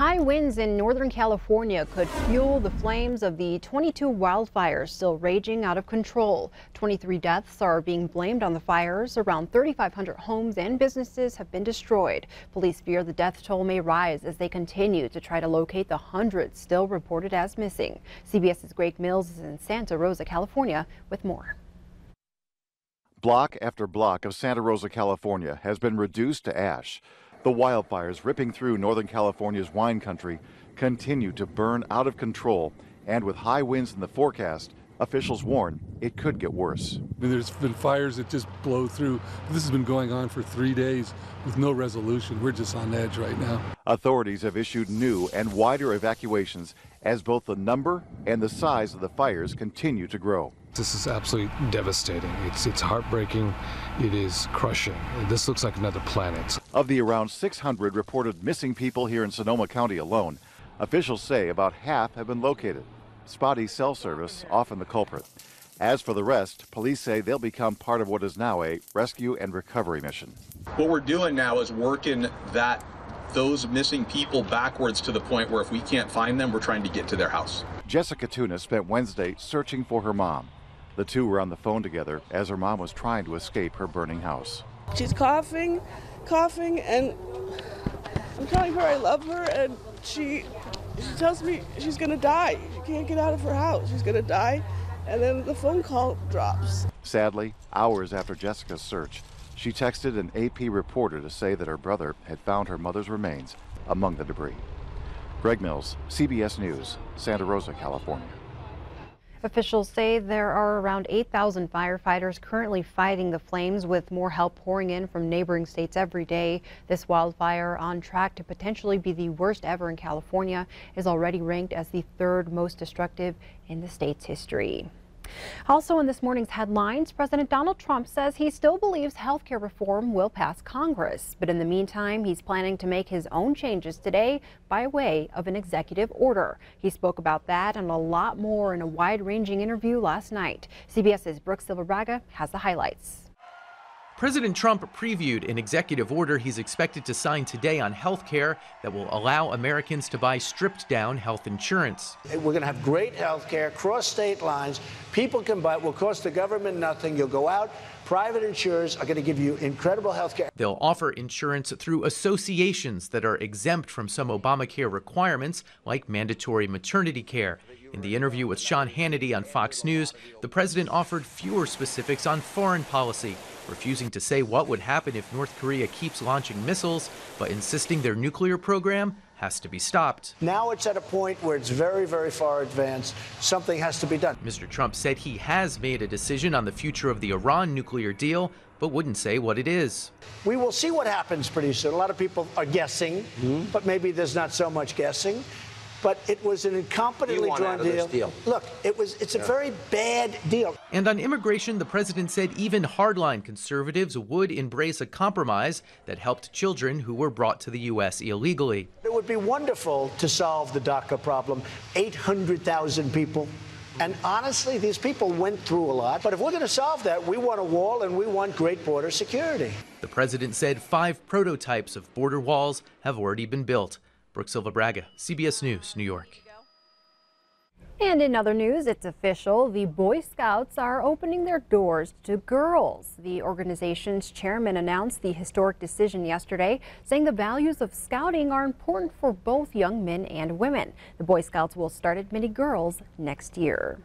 High winds in Northern California could fuel the flames of the 22 wildfires still raging out of control. 23 deaths are being blamed on the fires. Around 3,500 homes and businesses have been destroyed. Police fear the death toll may rise as they continue to try to locate the hundreds still reported as missing. CBS's Greg Mills is in Santa Rosa, California with more. Block after block of Santa Rosa, California has been reduced to ash. The wildfires ripping through Northern California's wine country continue to burn out of control, and with high winds in the forecast, officials warn it could get worse. There's been fires that just blow through. This has been going on for 3 days with no resolution. We're just on edge right now. Authorities have issued new and wider evacuations as both the number and the size of the fires continue to grow. This is absolutely devastating. It's heartbreaking. It is crushing. This looks like another planet. Of the around 600 reported missing people here in Sonoma County alone, officials say about half have been located. Spotty cell service often the culprit. As for the rest, police say they'll become part of what is now a rescue and recovery mission. What we're doing now is working those missing people backwards to the point where if we can't find them, we're trying to get to their house. Jessica Tuna spent Wednesday searching for her mom. The two were on the phone together as her mom was trying to escape her burning house. She's coughing, and I'm telling her I love her, and she tells me she's gonna die. She can't get out of her house. She's gonna die, and then the phone call drops. Sadly, hours after Jessica's search, she texted an AP reporter to say that her brother had found her mother's remains among the debris. Greg Mills, CBS News, Santa Rosa, California. Officials say there are around 8,000 firefighters currently fighting the flames, with more help pouring in from neighboring states every day. This wildfire, on track to potentially be the worst ever in California, is already ranked as the third most destructive in the state's history. Also in this morning's headlines, President Donald Trump says he still believes health care reform will pass Congress. But in the meantime, he's planning to make his own changes today by way of an executive order. He spoke about that and a lot more in a wide-ranging interview last night. CBS's Brooke Silva-Braga has the highlights. President Trump previewed an executive order he's expected to sign today on health care that will allow Americans to buy stripped-down health insurance. We're going to have great health care, cross state lines. People can buy it. Will cost the government nothing. You'll go out. Private insurers are going to give you incredible health care. They'll offer insurance through associations that are exempt from some Obamacare requirements, like mandatory maternity care. In the interview with Sean Hannity on Fox News, the president offered fewer specifics on foreign policy, refusing to say what would happen if North Korea keeps launching missiles, but insisting their nuclear program has to be stopped. Now it's at a point where it's very, very far advanced. Something has to be done. Mr. Trump said he has made a decision on the future of the Iran nuclear deal, but wouldn't say what it is. We will see what happens pretty soon. A lot of people are guessing, but maybe there's not so much guessing. But it was an incompetently drawn deal. Look, it's a very bad deal. And on immigration, the president said even hardline conservatives would embrace a compromise that helped children who were brought to the U.S. illegally. It would be wonderful to solve the DACA problem. 800,000 people. And honestly, these people went through a lot. But if we're going to solve that, we want a wall and we want great border security. The president said 5 prototypes of border walls have already been built. Brooke Silva-Braga, CBS News, New York. And in other news, it's official. The Boy Scouts are opening their doors to girls. The organization's chairman announced the historic decision yesterday, saying the values of scouting are important for both young men and women. The Boy Scouts will start admitting girls next year.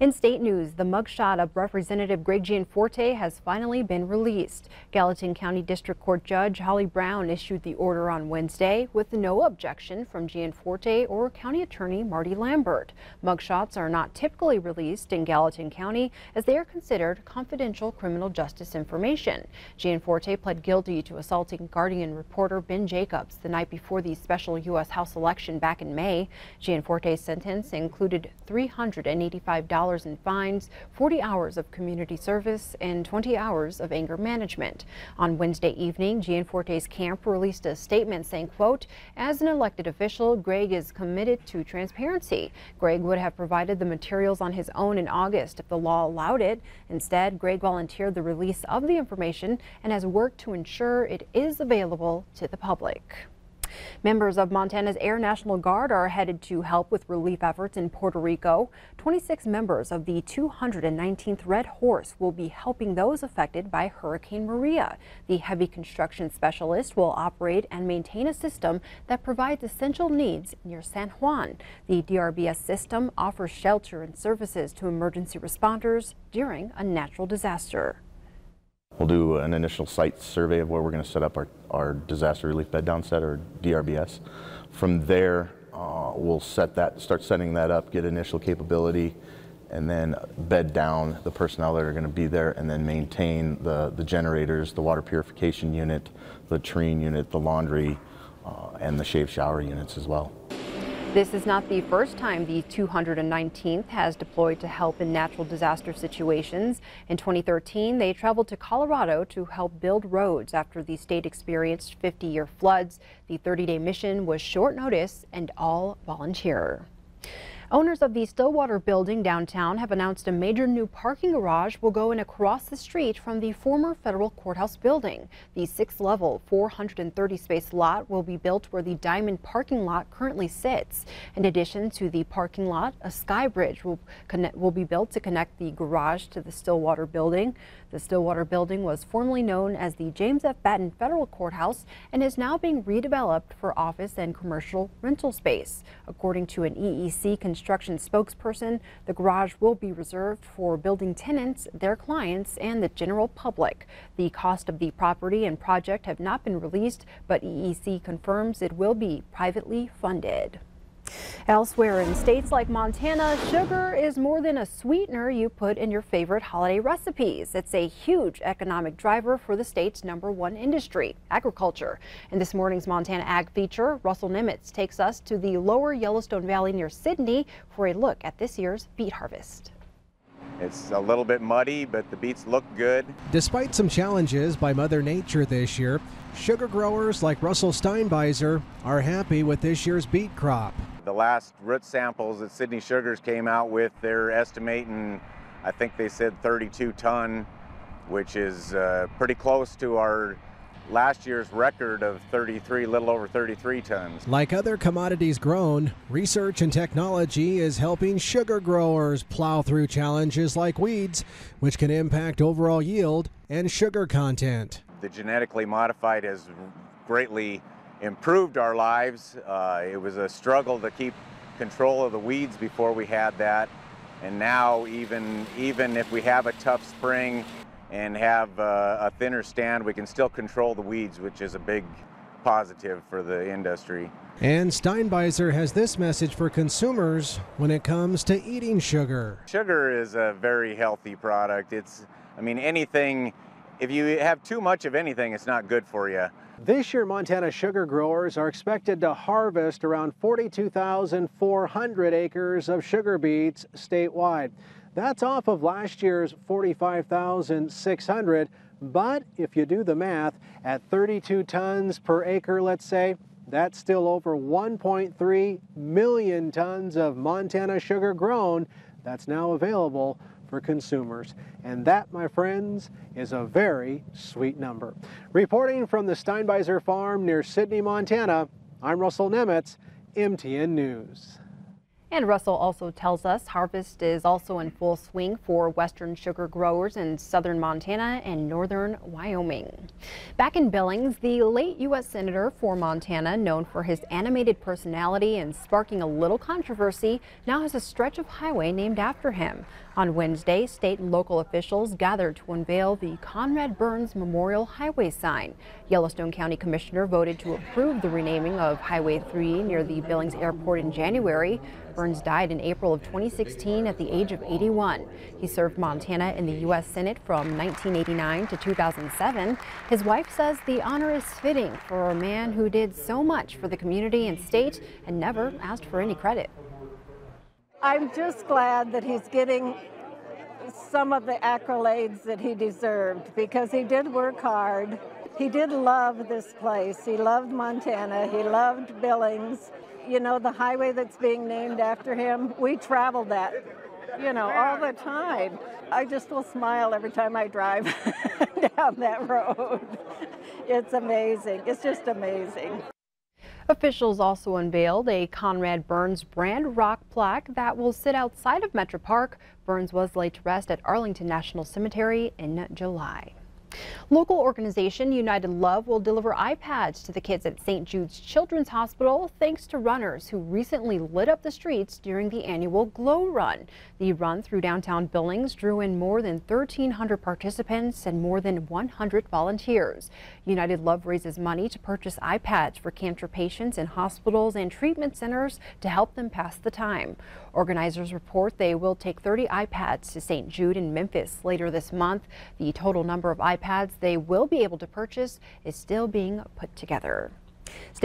In state news, the mugshot of Representative Greg Gianforte has finally been released. Gallatin County District Court Judge Holly Brown issued the order on Wednesday with no objection from Gianforte or County Attorney Marty Lambert. Mugshots are not typically released in Gallatin County as they are considered confidential criminal justice information. Gianforte pled guilty to assaulting Guardian reporter Ben Jacobs the night before the special U.S. House election back in May. Gianforte's sentence included $385 in fines, 40 hours of community service, and 20 hours of anger management. On Wednesday evening, Gianforte's camp released a statement saying, quote, "As an elected official, Greg is committed to transparency. Greg would have provided the materials on his own in August if the law allowed it. Instead, Greg volunteered the release of the information and has worked to ensure it is available to the public." Members of Montana's Air National Guard are headed to help with relief efforts in Puerto Rico. 26 members of the 219th Red Horse will be helping those affected by Hurricane Maria. The heavy construction specialist will operate and maintain a system that provides essential needs near San Juan. The DRBS system offers shelter and services to emergency responders during a natural disaster. We'll do an initial site survey of where we're going to set up our disaster relief bed down set, or DRBS. From there, we'll start setting that up, get initial capability, and then bed down the personnel that are going to be there, and then maintain the generators, the water purification unit, the latrine unit, the laundry, and the shave shower units as well. This is not the first time the 219th has deployed to help in natural disaster situations. In 2013, they traveled to Colorado to help build roads after the state experienced 50-year floods. The 30-day mission was short notice and all volunteer. Owners of the Stillwater building downtown have announced a major new parking garage will go in across the street from the former federal courthouse building. The 6-level, 430-space lot will be built where the Diamond parking lot currently sits. In addition to the parking lot, a sky bridge will be built to connect the garage to the Stillwater building. The Stillwater building was formerly known as the James F. Batten Federal Courthouse and is now being redeveloped for office and commercial rental space. According to an EEC construction spokesperson, the garage will be reserved for building tenants, their clients, and the general public. The cost of the property and project have not been released, but EEC confirms it will be privately funded. Elsewhere in states like Montana, sugar is more than a sweetener you put in your favorite holiday recipes. It's a huge economic driver for the state's #1 industry, agriculture. In this morning's Montana Ag feature, Russell Nimitz takes us to the lower Yellowstone Valley near Sidney for a look at this year's beet harvest. It's a little bit muddy, but the beets look good. Despite some challenges by Mother Nature this year, sugar growers like Russell Steinbeiser are happy with this year's beet crop. The last root samples that Sidney Sugars came out with, they're estimating, I think they said 32 ton, which is pretty close to our last year's record of 33, little over 33 tons. Like other commodities grown, research and technology is helping sugar growers plow through challenges like weeds, which can impact overall yield and sugar content. The genetically modified has greatly improved our lives. It was a struggle to keep control of the weeds before we had that, and now even if we have a tough spring and have a thinner stand, we can still control the weeds, which is a big positive for the industry. And Steinbeiser has this message for consumers when it comes to eating sugar. Sugar is a very healthy product. Anything, if you have too much of anything, it's not good for you. This year, Montana sugar growers are expected to harvest around 42,400 acres of sugar beets statewide. That's off of last year's 45,600, but if you do the math, at 32 tons per acre, let's say, that's still over 1.3 million tons of Montana sugar grown that's now available for consumers. And that, my friends, is a very sweet number. Reporting from the Steinbeiser farm near Sidney, Montana, I'm Russell Nimitz, MTN News. And Russell also tells us harvest is also in full swing for western sugar growers in southern Montana and northern Wyoming. Back in Billings, the late U.S. Senator for Montana, known for his animated personality and sparking a little controversy, now has a stretch of highway named after him. On Wednesday, state and local officials gathered to unveil the Conrad Burns Memorial Highway sign. Yellowstone County Commissioner voted to approve the renaming of Highway 3 near the Billings Airport in January. Burns died in April of 2016 at the age of 81. He served Montana in the U.S. Senate from 1989 to 2007. His wife says the honor is fitting for a man who did so much for the community and state and never asked for any credit. I'm just glad that he's getting some of the accolades that he deserved, because he did work hard. He did love this place. He loved Montana. He loved Billings. You know, the highway that's being named after him, we travel that, all the time. I just will smile every time I drive down that road. It's amazing. It's just amazing. Officials also unveiled a Conrad Burns brand rock plaque that will sit outside of Metro Park. Burns was laid to rest at Arlington National Cemetery in July. Local organization United Love will deliver iPads to the kids at St. Jude's Children's Hospital thanks to runners who recently lit up the streets during the annual Glow Run. The run through downtown Billings drew in more than 1,300 participants and more than 100 volunteers. United Love raises money to purchase iPads for cancer patients in hospitals and treatment centers to help them pass the time. Organizers report they will take 30 iPads to St. Jude in Memphis later this month. The total number of iPads they will be able to purchase is still being put together.